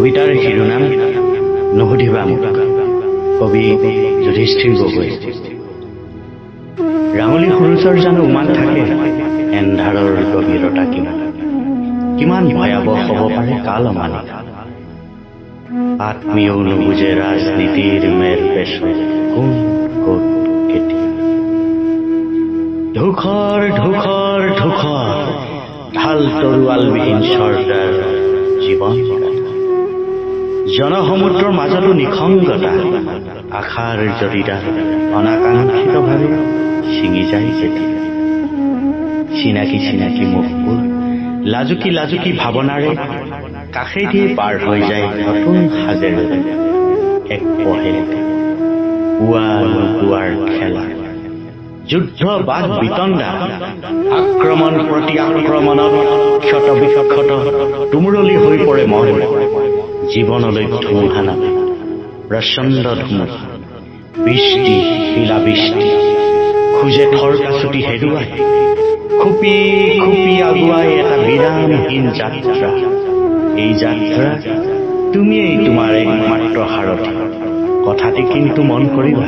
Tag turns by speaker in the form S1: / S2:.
S1: কবিতাৰ শিৰোনাম নুসুধিবা মোক। কবি যুধিষ্ঠিৰ গগৈ। ৰাঙলী সুৰুচৰ জানো উমান থাকে, এন্ধাৰৰ গভীৰতা কিমান, কিমান ভয়াৱহ হ'ব পাৰে কাল অমানি। আত্মীয়ও নুবুজে ৰাজনীতিৰ মেৰ পেশ কোন ক'ত কেতিয়া। ধূসৰ ধূসৰ ধূসৰ ঢাল তৰোৱালবিহীন চৰ্দাৰ জীৱন জনসমুদ্ৰৰ মাজতো নিসংগতা, আশাৰ জৰিদাৰ অনাকাংক্ষিতভাৱে ছিঙি যায় যেতিয়া। চিনাকি চিনাকি মুখবোৰ লাজুকী লাজুকী ভাৱনাৰে কাষেদিয়ে পাৰ হৈ যায় নতুন সাজেৰে এক পহেলিকা। পুৱা নোপোৱাৰ খেলা, যুদ্ধ বাদ বিতণ্ডা, আক্ৰমণ প্ৰতি আক্ৰমণত ক্ষত বিক্ষত তুমুৰলি হৈ পৰে মন। জীৱনলৈ ধুমুহা নামে, প্ৰচণ্ড ধুমুহা, বৃষ্টি শিলাবৃষ্টি, খোজে থৰ কাছুটি হেৰুৱাই, খুপি খুপি আগুৱাই এটা বিৰামহীন যাত্ৰা। এই যাত্ৰা তুমিয়েই তোমাৰ একমাত্ৰ সাৰথি। কথাটি কিন্তু মন কৰিবা,